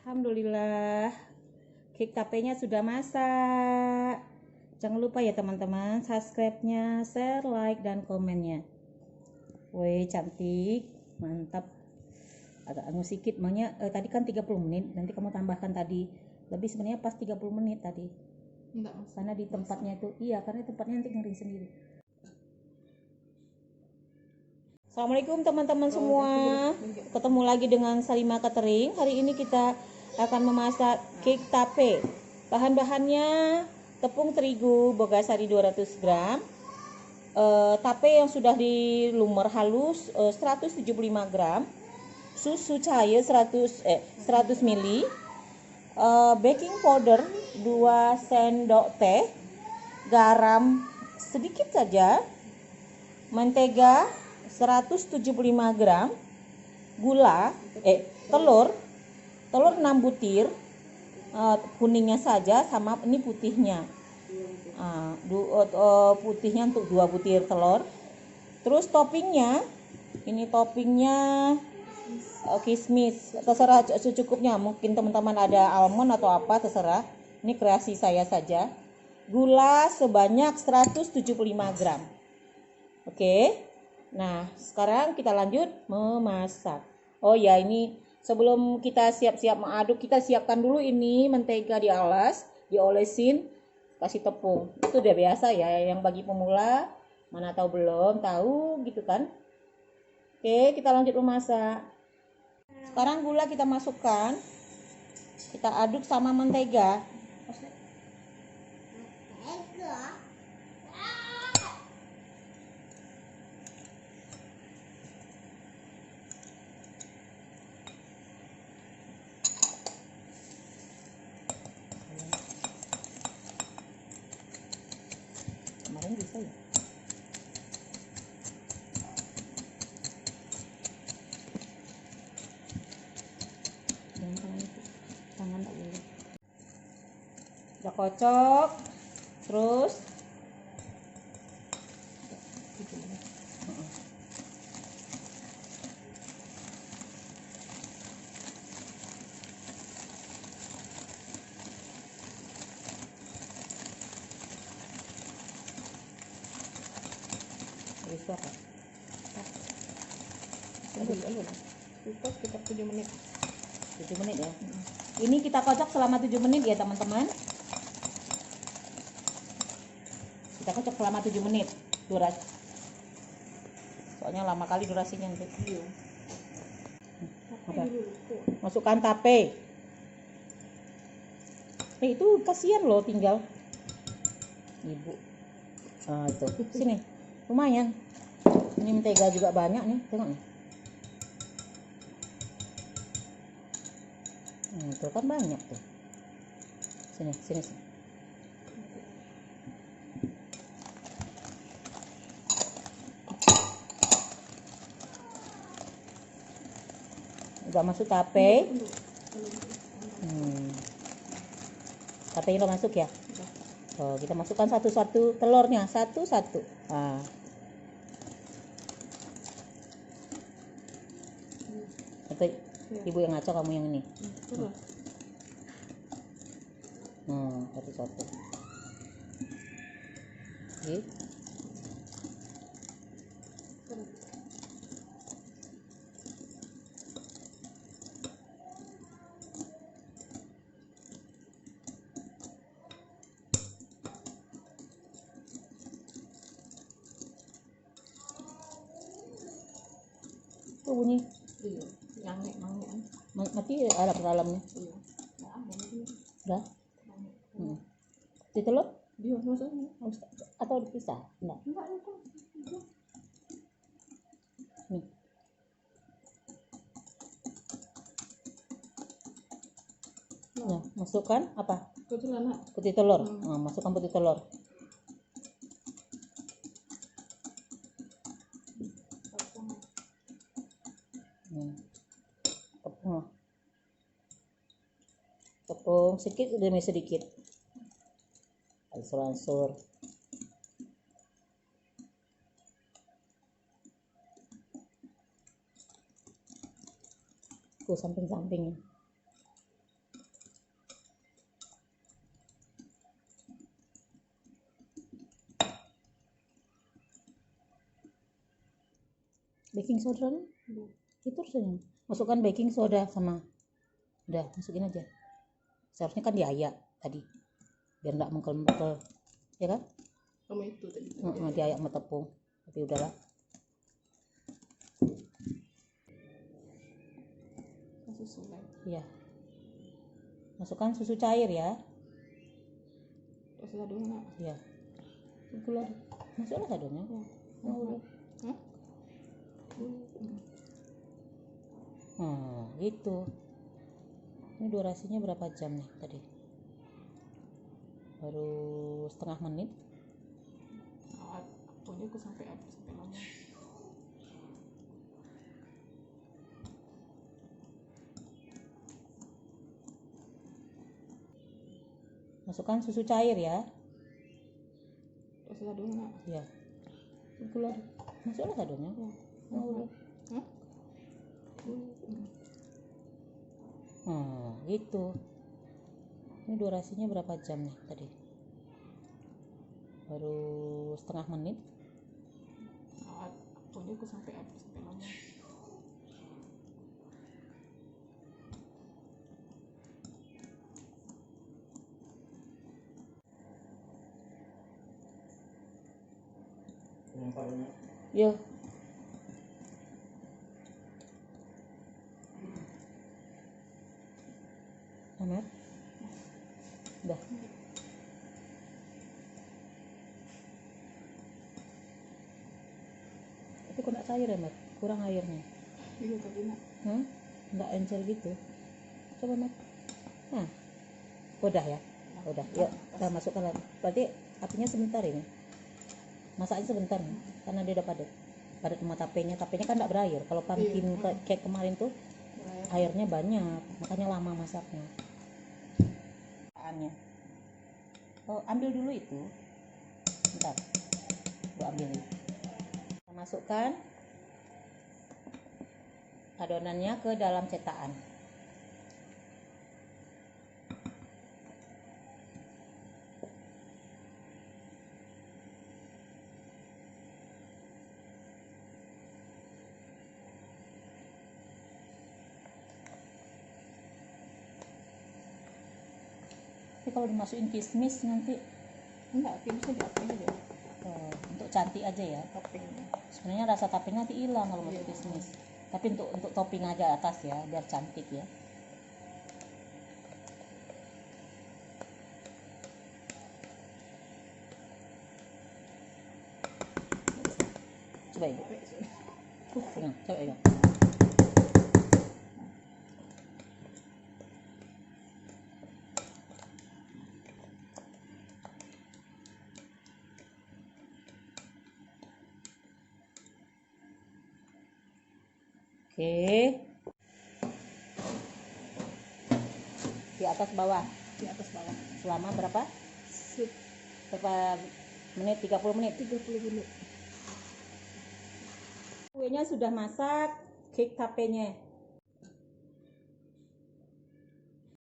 Alhamdulillah, cake tapenya sudah masak. Jangan lupa ya teman-teman, subscribe-nya, share, like, dan komennya. Woi, cantik, mantap. Agak anu sedikit, makanya tadi kan 30 menit, nanti kamu tambahkan tadi. Lebih sebenarnya pas 30 menit tadi. Enggak, Mas. Karena di tempatnya itu, iya, karena tempatnya nanti ngering sendiri. Assalamualaikum teman-teman semua. Ketemu lagi dengan Salima Catering. Hari ini kita akan memasak cake tape. Bahan-bahannya tepung terigu bogasari 200 gram, tape yang sudah dilumur halus 175 gram, susu cair 100 ml, baking powder 2 sendok teh, garam sedikit saja, mentega 175 gram, gula, telur 6 butir, kuningnya saja sama ini putihnya. Putihnya untuk 2 butir telur. Terus toppingnya, ini toppingnya kismis, terserah secukupnya. Mungkin teman-teman ada almond atau apa, terserah. Ini kreasi saya saja. Gula sebanyak 175 gram. Oke. Nah, sekarang kita lanjut memasak. Oh ya, ini sebelum kita siap-siap mengaduk, kita siapkan dulu ini mentega dialas, diolesin, kasih tepung. Itu udah biasa ya, yang bagi pemula, mana tahu belum tahu gitu kan. Oke, kita lanjut memasak. Sekarang gula kita masukkan, kita aduk sama mentega. Kemarin bisa ya. Tangan tak boleh. Kita kocok, terus bisa kan? Itu sekitar 7 menit. 7 menit ya. Ini kita kocok selama 7 menit ya teman-teman. Kita kocok selama 7 menit durasi. Soalnya lama kali durasinya nanti. Iya. Masukkan tape. Itu kasihan loh tinggal. Ibu. Nah, itu. Sini. Lumayan. Ini mentega juga banyak nih, tengok nih. Itu kan banyak tuh. Sini. Udah masuk tape. Tapenya udah masuk ya. Oh, kita masukkan satu-satu telurnya, satu-satu. Nah. Atau ibu yang ngaco, kamu yang ini. Satu-satu. Oke. Tuh bunyi. Iya. Yang Mati alat dalamnya. Iya. Udah. Di telur? Dia maksudnya Atau dipisah? Enggak. itu. Nih. Nah, masukkan apa? Putih telur. Nah, masukkan putih telur. Tepung sedikit demi sedikit. Angsur-angsur. Tuh samping-sampingnya. baking soda nih. Belum. Itu rasanya. Masukkan baking soda sama. Udah, masukin aja. Seharusnya kan diayak tadi. Biar nggak mengkel-mengkel. Ya kan? Sama itu tadi. Diayak sama tepung. Tapi udahlah. Susu kan. Iya. Masukkan susu cair ya. Terus ada nggak? Iya. Gula. Masuklah sadonya. Ya. Oh, udah. Hah? Gitu. Ini durasinya berapa jam nih tadi? Baru setengah menit. Pokoknya aku sampai lama. Masukkan susu cair ya. Terus ada nggak? Iya. Gula. Masuklah sadonya. Ya. Oh, udah. Hah? Gitu. Ini durasinya berapa jam nih tadi? Baru setengah menit. Pokoknya aku sampai lama. Yo. Amat. Udah. Tapi kok nggak cair ya, Mat? Kurang airnya. Iya tadi nak. Nggak encer gitu. Coba, Mat. Nah. Udah ya? Udah. Yuk, kita masukkan lagi. Berarti apinya sebentar ini. Masaknya sebentar nih. Karena dia udah padat. Padat sama tapenya. Tapenya kan nggak berair. Kalau pumpkin cake kemarin tuh airnya banyak. Makanya lama masaknya. Oh, ambil dulu itu. Bentar. Gua ambil. Kita masukkan adonannya ke dalam cetakan. Tapi kalau dimasukin kismis nanti Enggak, bisa diapain aja. untuk cantik aja ya. Toppingnya. Sebenarnya rasa topping nanti hilang kalau masuk kismis. Tapi untuk topping aja atas ya, biar cantik ya. Coba ibu. Coba ibu. Oke. Di atas bawah. Di atas bawah. Selama berapa? Berapa menit? 30 menit. 30 menit. Kuenya sudah masak, cake tapenya